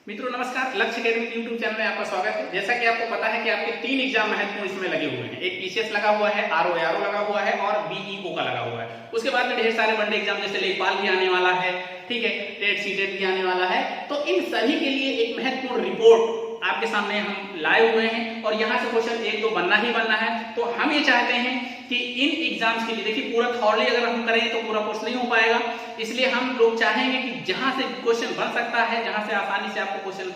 मित्रों नमस्कार, लक्ष्य अकेडमी यूट्यूब चैनल में आपका स्वागत है। जैसा कि आपको पता है कि आपके 3 एग्जाम महत्वपूर्ण इसमें लगे हुए हैं। एक पीसीएस लगा हुआ है, आरओ लगा हुआ है और बीईओ का लगा हुआ है। उसके बाद में ढेर सारे वनडे एग्जाम जैसे लेखपाल भी आने वाला है, ठीक है, टेट सीटेट भी आने वाला है। तो इन सभी के लिए एक महत्वपूर्ण रिपोर्ट आपके सामने हम लाए हुए हैं और यहाँ से क्वेश्चन एक तो बनना ही बनना है। तो हम ये चाहते हैं कि इन एग्जाम्स के लिए देखिए पूरा थॉरली अगर हम करें तो पूरा कोर्स नहीं हो पाएगा, इसलिए हम लोग चाहेंगे कि जहां से क्वेश्चन बन सकता है, जहां से आसानी से आपको क्वेश्चन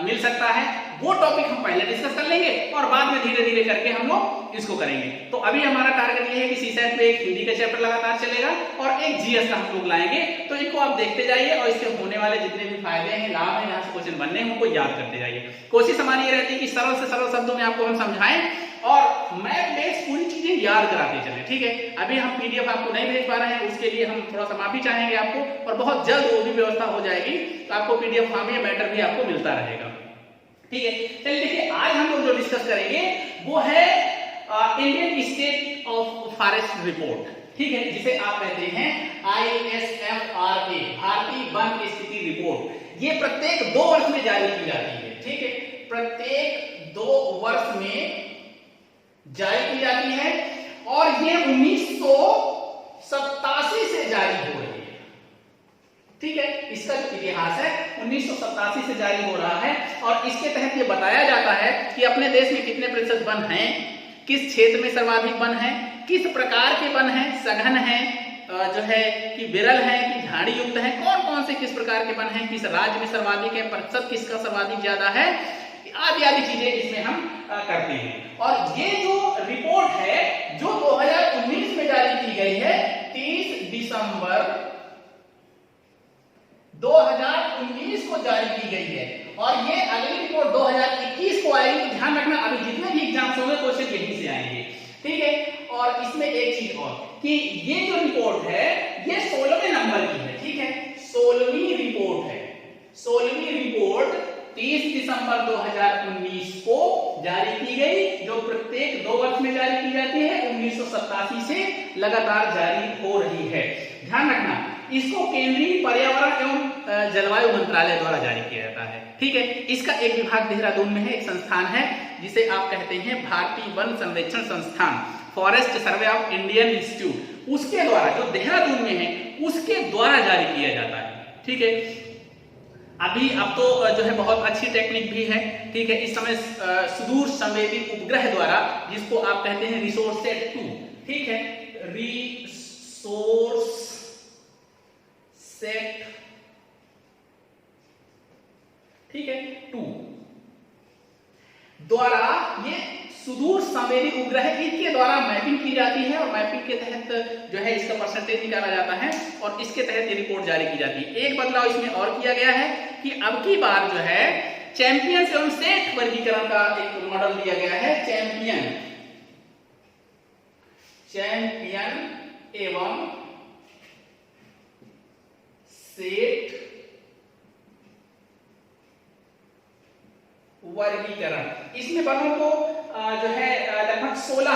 मिल सकता है, वो टॉपिक हम पहले डिस्कस कर लेंगे और बाद में धीरे धीरे करके हम लोग इसको करेंगे। तो अभी हमारा टारगेट ये है कि सीसेट में एक हिंदी का चैप्टर लगातार चलेगा और एक जीएस का हम लोग लाएंगे। तो इनको आप देखते जाइए और इससे होने वाले जितने भी फायदे हैं, लाभ हैं, जहां से क्वेश्चन बनने हैं उनको याद करते जाइए। कोशिश हमारी ये रहती है कि सरल से सरल शब्दों में आपको हम समझाएं और मैथ बेस्ड पूरी चीजें याद कराते चले, ठीक है। अभी हम पीडीएफ आपको नहीं भेज पा रहे हैं, उसके लिए हम थोड़ा सा माफी चाहेंगे आपको, और बहुत जल्द वो भी व्यवस्था हो जाएगी तो आपको पीडीएफ फॉर्म या मैटर भी आपको मिलता रहेगा, ठीक है। चलिए देखिए, आज हम लोग जो डिस्कस करेंगे वो है Indian state of forest report, ठीक है, जिसे आप कहते हैं ISFRA, भारतीय वन स्थिति रिपोर्ट। ये प्रत्येक 2 वर्ष में जारी की जाती है, ठीक है, प्रत्येक 2 वर्ष में जारी की जाती है और ये 1987 से जारी हो रही है, ठीक है। इसका जो इतिहास है 1987 से जारी हो रहा है और इसके तहत ये बताया जाता है कि अपने देश में कितने प्रतिशत वन हैं, किस क्षेत्र में सर्वाधिक वन है, किस प्रकार के वन हैं, सघन है, जो है कि विरल है कि झाड़ी युक्त है, कौन कौन से किस प्रकार के वन हैं, किस राज्य में सर्वाधिक है, प्रतिशत किसका सर्वाधिक ज्यादा है, आदि आदि चीजें इसमें हम करते हैं। और ये जो रिपोर्ट है जो 2019 में जारी की गई है, 30 दिसंबर 2019 को जारी की गई है और ये अगली रिपोर्ट 2021 को आएगी। ध्यान रखना, अभी जितने भी एग्जाम्स होंगे क्वेश्चन यहीं से आएंगे, ठीक है। और इसमें एक चीज और कि ये जो रिपोर्ट है ये 16वें नंबर की है, ठीक है, 16वीं रिपोर्ट है। 16वीं रिपोर्ट 30 दिसंबर 2019 को जारी की गई, जो प्रत्येक 2 वर्ष में जारी की जाती है, 1987 से लगातार जारी हो रही है। ध्यान रखना, इसको केंद्रीय पर्यावरण एवं जलवायु मंत्रालय द्वारा जारी किया जाता है, ठीक है। इसका एक विभाग देहरादून में है, एक संस्थान है जिसे आप कहते हैं भारतीय वन संरक्षण संस्थान, forest survey of Indian institute, उसके द्वारा, जो देहरादून में है उसके द्वारा जारी किया जाता है, ठीक है। अब तो जो है बहुत अच्छी टेक्निक भी है, ठीक है। इस समय सुदूर संवेदी उपग्रह द्वारा, जिसको आप कहते हैं रिसोर्सेट 2, ठीक है, रिसोर्स सेट, ठीक है, 2 द्वारा ये सुदूर संवेदी उपग्रह इनके द्वारा मैपिंग की जाती है और मैपिंग के तहत जो है इसका परसेंटेज निकाला जाता है और इसके तहत ये रिपोर्ट जारी की जाती है। एक बदलाव इसमें और किया गया है कि अब की बार जो है चैंपियन एवं सेट वर्गीकरण का एक मॉडल दिया गया है। चैंपियन एवं सेट वर्गीकरण, इसमें वनों को जो है लगभग 16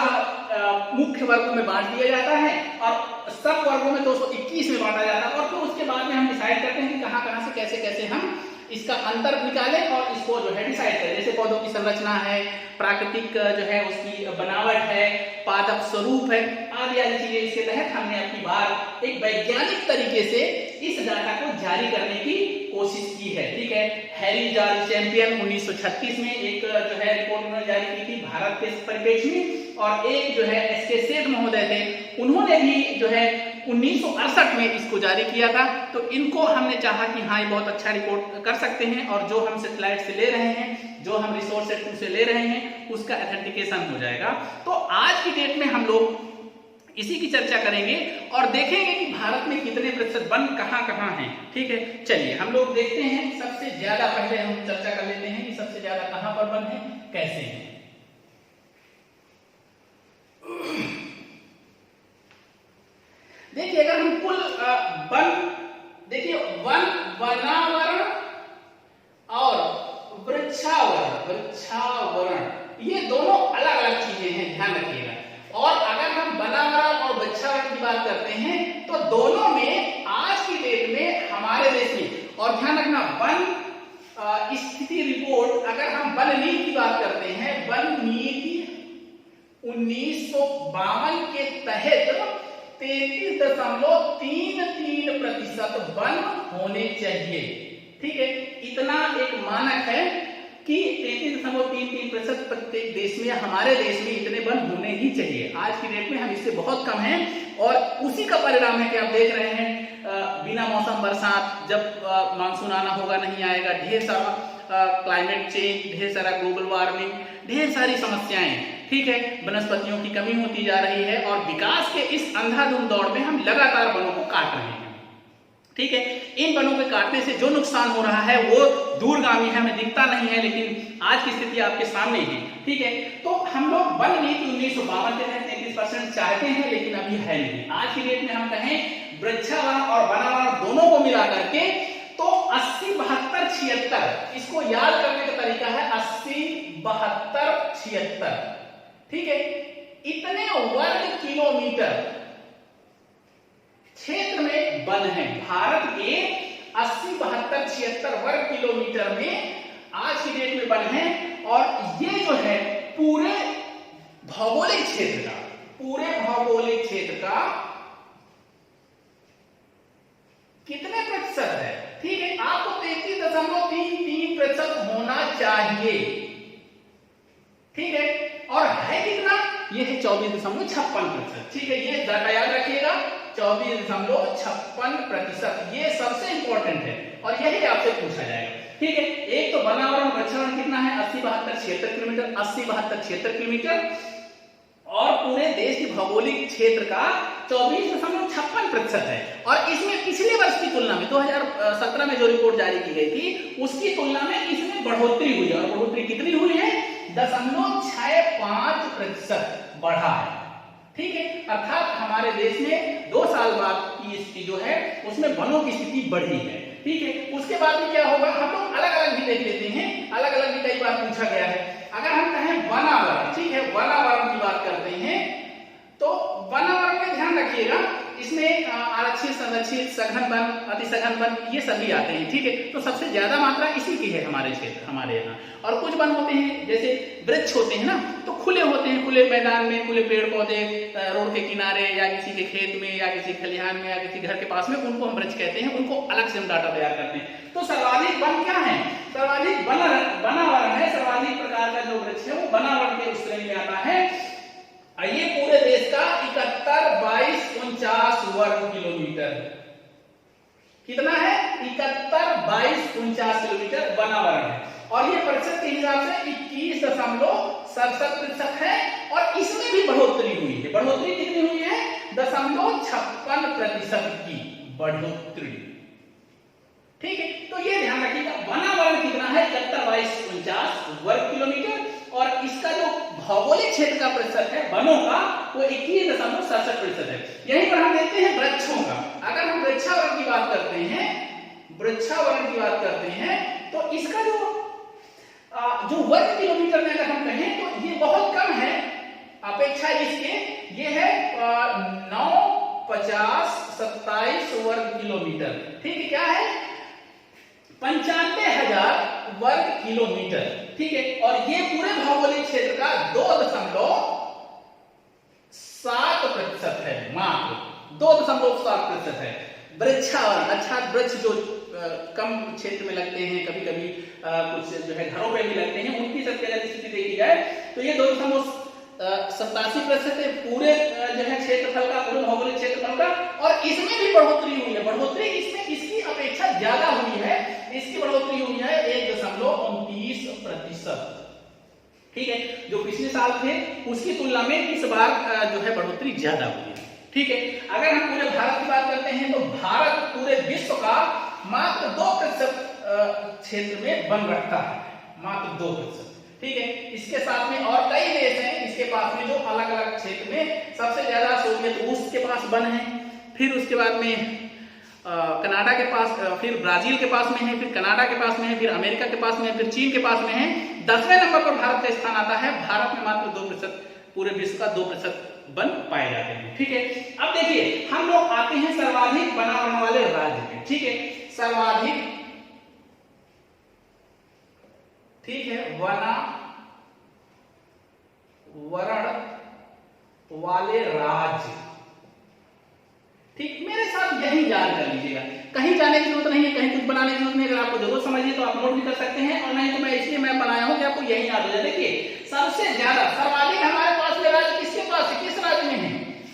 मुख्य वर्गों में बांट दिया जाता है और सब वर्गों में 221 में बांटा जाता है और फिर उसके बाद में हम डिसाइड करते हैं कि कहां कहां से कैसे कैसे हम इसका अंतर निकालें और इसको जो है डिसाइड करें। जैसे पौधों की संरचना है, प्राकृतिक जो है उसकी बनावट है, पादप स्वरूप है, आदि आदि चीजें इसके तहत हमने अपनी बार एक वैज्ञानिक तरीके से इस डाटा को जारी करने की कोशिश की है, ठीक है। हैरी जॉर्ज चैंपियन 1936 में एक जो है रिपोर्ट उन्होंने जारी की थी भारत के परिप्रेक्ष्य में, और एक जो है एसके सेठ महोदय थे, उन्होंने भी जो है 1968 में इसको जारी किया था। तो इनको हमने चाहा कि हाँ ये बहुत अच्छा रिपोर्ट कर सकते हैं और जो हम सैटेलाइट से ले रहे हैं, जो हम रिसोर्स सेट से ले रहे हैं, उसका ऑथेंटिकेशन हो जाएगा। तो आज की डेट में हम लोग इसी की चर्चा करेंगे और देखेंगे कि भारत में कितने प्रतिशत वन कहां कहां हैं, ठीक है। चलिए हम लोग देखते हैं, सबसे ज्यादा पहले हम चर्चा कर लेते हैं कि सबसे ज्यादा कहां पर वन है, कैसे हैं। देखिए अगर हम कुल वन देखिए, वन, वनावरण और वृक्षावरण ये दोनों अलग अलग चीजें हैं, ध्यान रखिएगा। और अगर हम वनावरण और वृक्षावरण की बात करते हैं तो दोनों में आज की डेट में हमारे देश में, और ध्यान रखना वन स्थिति रिपोर्ट, अगर हम वन नीति की बात करते हैं, वन नीति 1952 के तहत 33.33% वन होने चाहिए। ठीक है, इतना एक मानक है कि 33.33% प्रत्येक देश में, हमारे देश में इतने वन होने ही चाहिए। आज की डेट में हम इससे बहुत कम हैं और उसी का परिणाम है कि आप देख रहे हैं बिना मौसम बरसात, जब मानसून आना होगा नहीं आएगा, ढेर सारा क्लाइमेट चेंज, ढेर सारा ग्लोबल वार्मिंग, ढेर सारी समस्याएं। ठीक है, वनस्पतियों की कमी होती जा रही है और विकास के इस अंधाधुंध दौड़ में हम लगातार वनों को काट रहे हैं। ठीक है, इन वनों के काटने से जो नुकसान हो रहा है वो दूरगामी है, हमें दिखता नहीं है, लेकिन आज की स्थिति आपके सामने है। ठीक है, तो हम लोग वन नीति 1952 के तहत 33% चाहते हैं, लेकिन अभी है नहीं। आज की डेट में हम कहें वृक्षावरण और वनावरण दोनों को मिला करके तो 80, 72, 76, इसको याद करने का तरीका है 80, 72, 76। ठीक है, इतने वर्ग किलोमीटर क्षेत्र में वन है। भारत के 80, 72, 76 वर्ग किलोमीटर में आज की डेट में वन है और ये जो है पूरे भौगोलिक क्षेत्र का कितने प्रतिशत है? ठीक है, आपको 33.33% होना चाहिए। ठीक है, और है कितना? ये है 24.56%। ठीक है, ये डाटा याद रखिएगा, 24.56%। ये सबसे इंपॉर्टेंट है और यही आपसे पूछा जाएगा। ठीक है, एक तो वनावरण वृक्षावरण कितना है? 80, 72, 76 किलोमीटर, 80, 72, 76 किलोमीटर, और पूरे देश के भौगोलिक क्षेत्र का 24.56% है। और इसमें पिछले वर्ष की तुलना में 2017 में जो रिपोर्ट जारी की गई थी उसकी तुलना में इसमें बढ़ोतरी हुई है। और बढ़ोतरी कितनी हुई है? 0.65% बढ़ा है। ठीक है, अर्थात हमारे देश में 2 साल बाद की स्थिति जो है उसमें वनों की स्थिति बढ़ी है। ठीक है, उसके बाद में क्या होगा? हम लोग अलग अलग भी देख लेते हैं, अलग अलग भी कई बार पूछा गया है। अगर हम कहें वनावरण, ठीक है, वनावरण की बात करते हैं तो वनावरण में ध्यान रखिएगा, इसमें आरक्षित, संरक्षित, सघन वन, अति सघन वन, ये सभी आते हैं। ठीक है, तो सबसे ज्यादा मात्रा इसी की है हमारे क्षेत्र, हमारे यहाँ। और कुछ वन होते हैं जैसे वृक्ष होते हैं ना, तो खुले होते हैं, खुले मैदान में, खुले पेड़ पौधे रोड के किनारे या किसी के खेत में या किसी खलिहान में या किसी घर के पास में, उनको हम वृक्ष कहते हैं। उनको अलग से हम डाटा तैयार करते हैं। तो सर्वाधिक वन क्या है? सर्वाधिक वनावरण है। सर्वाधिक प्रकार का जो वृक्ष है वो वनावरण के उस श्रेणी में आता है। ये पूरे देश का 71, 22, 49 वर्ग किलोमीटर। कितना है? 71, 22, 49 किलोमीटर वनावरण है। और ये प्रतिशत के हिसाब से 21.67% है और इसमें भी बढ़ोतरी हुई है। बढ़ोतरी कितनी हुई है? 0.56% की बढ़ोतरी। ठीक है, तो ये ध्यान रखिएगा, वनावरण कितना है? 71, 22, 49 वर्ग किलोमीटर और इसका जो भौगोलिक क्षेत्र का प्रतिशत है वनों का वो 21.67% है। यहीं पर हम देखते हैं वृक्षों का। अगर हम वृक्षावरण की बात करते हैं तो इसका जो वर्ग किलोमीटर में अगर हम कहें तो ये बहुत कम है अपेक्षा इसके। ये है 9, 50, 27 वर्ग किलोमीटर। ठीक है, क्या है? 95,000 वर्ग किलोमीटर। ठीक है, और ये पूरे भौगोलिक क्षेत्र का 2.7% है, मात्र 2.7% है वृक्षावरण। अच्छा, वृक्ष जो कम क्षेत्र में लगते हैं, कभी कभी कुछ जो है घरों पे भी लगते हैं, उनकी सबसे ज्यादा स्थिति देखी जाए तो ये 2.87% है पूरे जो है क्षेत्रफल का, पूरे भौगोलिक क्षेत्रफल का। और इसमें भी बढ़ोतरी हुई है। बढ़ोतरी इसमें इसकी अपेक्षा ज्यादा हुई है। इसकी बढ़ोतरी हुई है 1.29%। ठीक है, जो पिछले साल थे उसकी तुलना में इस बार जो है बढ़ोतरी ज्यादा हुई है। ठीक है, अगर हम पूरे भारत की बात करते हैं तो भारत पूरे विश्व का मात्र 2% क्षेत्र में वन रखता है, मात्र 2%। ठीक है, इसके साथ में और कई देश हैं इसके पास में जो अलग अलग क्षेत्र में, सबसे ज्यादा सोवियत रूस के पास वन है, फिर उसके बाद में कनाडा के पास, फिर ब्राजील के पास में है, फिर कनाडा के पास में है, फिर अमेरिका के पास में है, फिर चीन के पास में है। 10वें नंबर पर भारत का स्थान आता है। भारत में मात्र 2%, पूरे विश्व का 2% वन पाए जाते हैं। ठीक है, अब देखिए हम लोग आते हैं सर्वाधिक वनावरण वाले राज्य में। ठीक है, सर्वाधिक ठीक है, वना वरण वाले राज्य। ठीक, मेरे साथ यही याद कर लीजिएगा, कहीं जाने की जरूरत नहीं है, कहीं कुछ बनाने की जरूरत नहीं है। अगर आपको जरूरत समझिए तो आप नोट भी कर सकते हैं, और नहीं तो मैं इसलिए मैं बनाया हूं कि आपको यही याद हो जाए। देखिए, सबसे ज्यादा सर्वाधिक हमारे पास में राज्य किसके पास है, किस राज्य में है?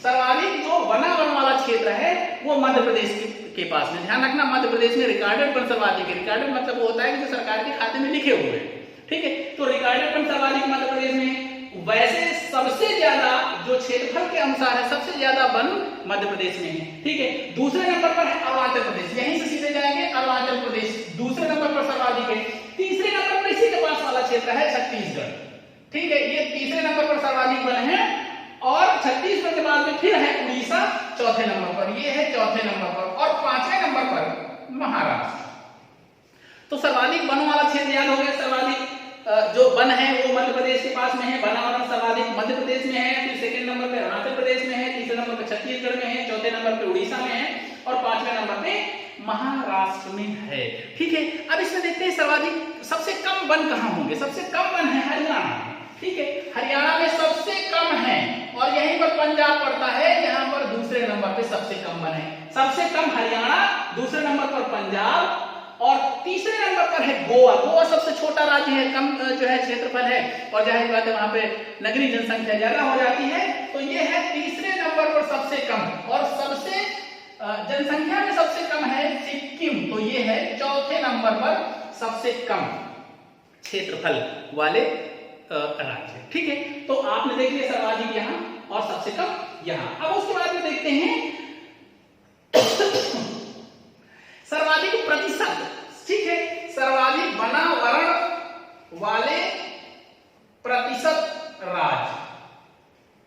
सर्वाधिक जो वनावन वाला क्षेत्र है वो मध्य प्रदेश के पास में। ध्यान रखना, मध्य प्रदेश में रिकॉर्डेड वन सर्वाधिक है। रिकॉर्डेड मतलब वो होता है कि जो सरकार के खाते में लिखे हुए हैं। ठीक है, तो रिकॉर्डेड वन सर्वाधिक मध्य प्रदेश में। वैसे सबसे ज्यादा जो क्षेत्रफल के अनुसार है, सबसे ज्यादा वन मध्य प्रदेश में है। ठीक है, दूसरे नंबर पर है अरुणाचल प्रदेश, यहीं से सीधे जाएंगे अरुणाचल प्रदेश दूसरे नंबर पर सर्वाधिक है। तीसरे नंबर पर इसी के पास वाला क्षेत्र है छत्तीसगढ़। ठीक है, ये तीसरे नंबर पर सर्वाधिक वन है, और छत्तीसगढ़ के बाद में फिर है उड़ीसा चौथे नंबर पर, ये है चौथे नंबर पर, और पांचवें नंबर पर महाराष्ट्र। तो सर्वाधिक वनों वाला क्षेत्र याद हो गया। सर्वाधिक जो वन है वो मध्य प्रदेश के पास में है, वनावरण सर्वाधिक मध्य प्रदेश में है, फिर सेकंड नंबर पे अरुणाचल प्रदेश में है, तीसरे नंबर पे छत्तीसगढ़ में है, चौथे नंबर पे उड़ीसा में है, और पांचवें नंबर पे महाराष्ट्र में है। ठीक है, अब इसमें देखते हैं सर्वाधिक सबसे कम वन कहां होंगे। सबसे कम वन है हरियाणा में। ठीक है, हरियाणा में सबसे कम है, और यहीं पर पंजाब पड़ता है, यहाँ पर दूसरे नंबर पे सबसे कम वन है। सबसे कम हरियाणा, दूसरे नंबर पर पंजाब, और तीसरे नंबर पर है गोवा। गोवा सबसे छोटा राज्य है, कम जो है क्षेत्रफल है, और जाहिर बात है वहां पे नगरीय जनसंख्या ज्यादा हो जाती है, तो ये है तीसरे नंबर पर सबसे कम। और सबसे जनसंख्या में सबसे कम है सिक्किम, तो ये है चौथे नंबर पर सबसे कम क्षेत्रफल वाले राज्य। ठीक है, तो आपने देख लिया सर्वाधिक यहाँ और सबसे कम यहाँ। अब उसके बाद में देखते हैं सर्वाधिक प्रतिशत। ठीक है, सर्वाधिक वनावरण वाले प्रतिशत राज्य।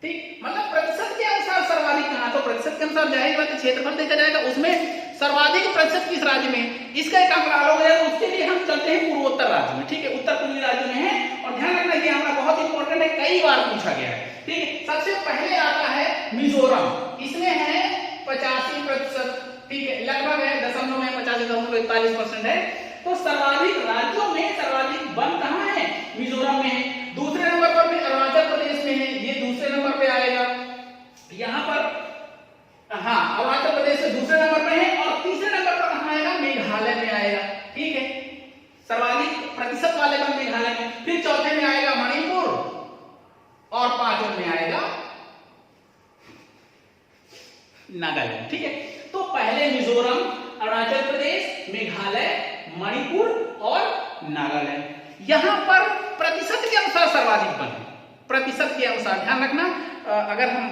ठीक, मतलब प्रतिशत के अनुसार सर्वाधिक कहां, तो प्रतिशत के अनुसार जाहिर बात है क्षेत्रफल देखा जाएगा, उसमें सर्वाधिक प्रतिशत किस राज्य में, इसका एक आंकड़ा हो गया। उसके लिए हम चलते हैं पूर्वोत्तर राज्य में। ठीक है, उत्तर पूर्वी राज्य में है, और ध्यान रखना ये हमारा बहुत इंपॉर्टेंट है, कई बार पूछा गया है। ठीक है, सबसे पहले आता है मिजोरम, इसमें है 85%। ठीक है, लगभग है दशमलव में 85.41% है। तो सर्वाधिक राज्यों में सर्वाधिक वन कहां है, मिजोरम में है। दूसरे नंबर पर भी अरुणाचल प्रदेश में है, ये दूसरे नंबर पे आएगा। यहां पर हाँ, अरुणाचल प्रदेश से दूसरे नंबर पे है, और तीसरे नंबर पर कहां आएगा, मेघालय में आएगा। ठीक है, सर्वाधिक प्रतिशत वाले वन मेघालय में, फिर चौथे में आएगा मणिपुर, और पांचवें में आएगा नागालैंड। ठीक है, तो पहले मिजोरम, अरुणाचल प्रदेश, मेघालय, मणिपुर और नागालैंड। यहां पर प्रतिशत के अनुसार सर्वाधिक वन है, प्रतिशत के अनुसार। ध्यान रखना, अगर हम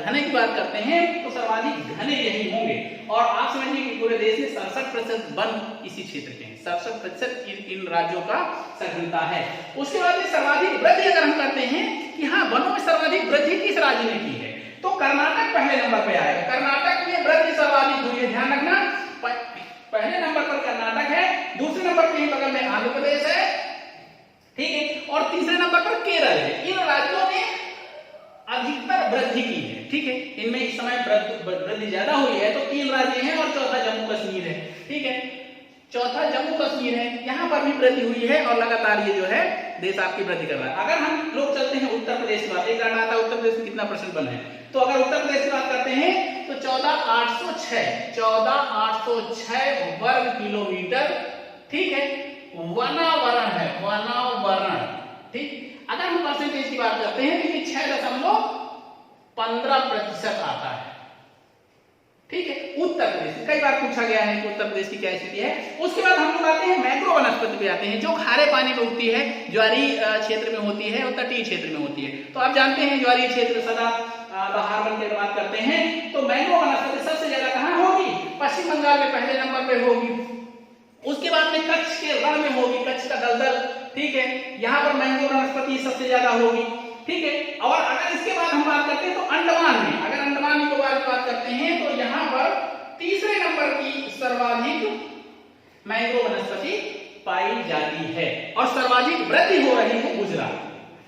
घने की बात करते हैं तो सर्वाधिक घने यही होंगे, और आप समझिए कि पूरे देश में 67% वन इसी क्षेत्र के हैं। 67% इन राज्यों का सघनता है। उसके बाद में सर्वाधिक वृद्धि अगर हम करते हैं कि हाँ, वनों में सर्वाधिक वृद्धि किस राज्य ने की है, तो कर्नाटक पहले नंबर पे आएगा। कर्नाटक में वृद्धि सर्वाधिक हुई है। ध्यान रखना, पहले नंबर पर कर्नाटक है, दूसरे नंबर पे बगल में आंध्र प्रदेश है। ठीक है, और तीसरे नंबर पर केरल है। इन राज्यों ने अधिकतर वृद्धि की है। ठीक है, इनमें इस समय वृद्धि ज्यादा हुई है, तो 3 राज्य हैं, और चौथा जम्मू कश्मीर है। ठीक है, चौथा जम्मू कश्मीर है, यहां पर भी वृद्धि हुई है, और लगातार ये जो है देश आपकी वृद्धि कर रहा है। अगर हम लोग चलते हैं उत्तर प्रदेश की बात, एक जानना आता है उत्तर प्रदेश में कितना % वन है, तो अगर उत्तर प्रदेश की बात करते हैं तो 14,806 वर्ग किलोमीटर। ठीक है, वनावरण है, वनावरण। ठीक, अगर हम परसेंटेज की बात करते हैं तो ये 6.15% आता है। ठीक है, उत्तर प्रदेश कई बार पूछा गया है कि उत्तर प्रदेश की क्या स्थिति है। उसके बाद हम लोग आते हैं मैंग्रोव वनस्पति पे आते हैं, जो खारे पानी में उगती है, ज्वारीय क्षेत्र में होती है और तटीय क्षेत्र में होती है। तो आप जानते हैं ज्वारीय क्षेत्र सदाबहार वन की बात करते हैं, तो मैंग्रोव वनस्पति सबसे ज्यादा कहां होगी, पश्चिम बंगाल में पहले नंबर पे होगी। उसके बाद में कच्छ के रण में होगी, कच्छ का दलदल। ठीक है, यहाँ पर मैंग्रोव वनस्पति सबसे ज्यादा होगी। ठीक है, और अगर इसके बाद हम बात करते हैं तो अंडमान में, अगर अंडमान निकोबार की बात करते हैं तो यहाँ पर तीसरे नंबर की सर्वाधिक मैंग्रोव वनस्पति पाई जाती है, और सर्वाधिक वृद्धि हो रही है गुजरात।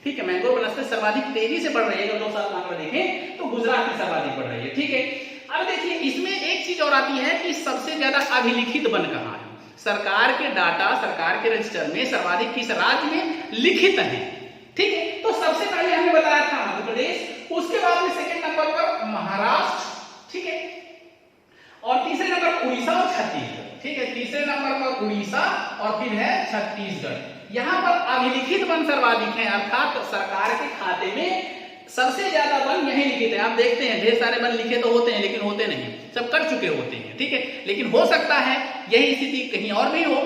ठीक है, मैंग्रोव वनस्पति सर्वाधिक तेजी से बढ़ रही है। अगर 2 साल आंकड़ा देखें तो गुजरात में सर्वाधिक बढ़ रही है। ठीक है, अब देखिए इसमें एक चीज और आती है कि सबसे ज्यादा अभिलिखित वन कहाँ है। सरकार के डाटा, सरकार के रजिस्टर में सर्वाधिक किस राज्य में लिखित है। ठीक है, तो सबसे पहले हमने बताया था मध्य प्रदेश, उसके बाद में सेकंड नंबर पर महाराष्ट्र, ठीक है, और तीसरे नंबर पर उड़ीसा और छत्तीसगढ़। ठीक है, तीसरे नंबर पर उड़ीसा और फिर है छत्तीसगढ़। यहाँ पर अभिलिखित वन सर्वाधिक है, अर्थात सरकार के खाते में सबसे ज्यादा वन यही लिखित है। आप देखते हैं ढेर सारे वन लिखे तो होते हैं लेकिन होते नहीं, सब कर चुके होते हैं। ठीक है, लेकिन हो सकता है यही स्थिति कहीं और भी हो,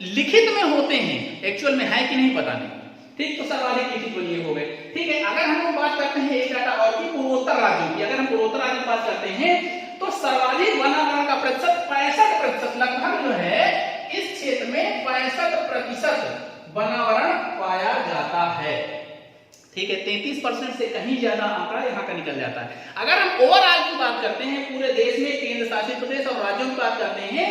लिखित में होते हैं, एक्चुअल में है कि नहीं पता नहीं। ठीक, तो सर्वाधिक लिखित वन ये हो गए। ठीक है, अगर हम लोग बात करते हैं एक डाटा और की पूर्वोत्तर राज्यों की, अगर हम पूर्वोत्तर राज्य की बात करते हैं तो सर्वाधिक वनावरण का प्रतिशत 65%, लगभग जो है इस क्षेत्र में 65% वनावरण पाया जाता है। ठीक है, 33% से कहीं ज्यादा आंकड़ा यहाँ का निकल जाता है। अगर हम ओवरऑल की बात करते हैं, पूरे देश में केंद्र शासित प्रदेश और राज्यों की बात करते हैं,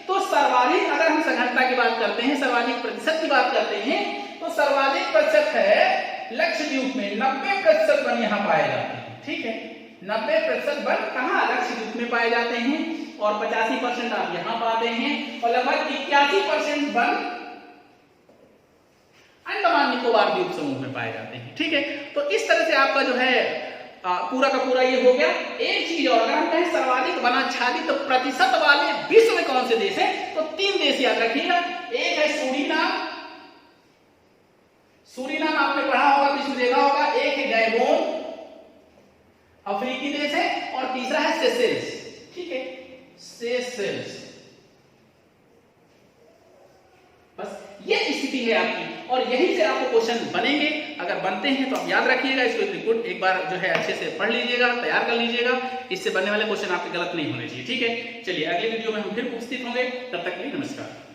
तो सर्वाधिक, अगर हम सघनता की बात करते हैं, सर्वाधिक प्रतिशत की बात करते हैं, तो सर्वाधिक प्रतिशत है लक्षद्वीप में, 90% वन यहाँ पाए जाते हैं। ठीक है, 90% वन कहाँ, लक्षद्वीप में पाए जाते हैं, और 85% आप यहाँ पाते हैं, और लगभग 81% वन अंडमान निकोबार द्वीप समूह में पाए जाते हैं। ठीक है, तो इस तरह से आपका जो है पूरा का पूरा ये हो गया। एक चीज और, अगर हम कहें सर्वाधिक वनाच्छादित प्रतिशत वाले विश्व में कौन से देश हैं, तो 3 देश याद रखिएगा। एक है सूरीनाम, सूरीनाम आपने पढ़ा होगा तो इसमें देखा होगा। एक है गैबोन, अफ्रीकी देश है, और तीसरा है सेशेल्स। ठीक है, सेशेल्स। बस ये स्थिति है आपकी, और यहीं से आपको क्वेश्चन बनेंगे। अगर बनते हैं तो आप याद रखिएगा, इसको रिपोर्ट एक बार जो है अच्छे से पढ़ लीजिएगा, तैयार कर लीजिएगा, इससे बनने वाले क्वेश्चन आपके गलत नहीं होने चाहिए। ठीक है, चलिए अगले वीडियो में हम फिर उपस्थित होंगे, तब तक के लिए नमस्कार।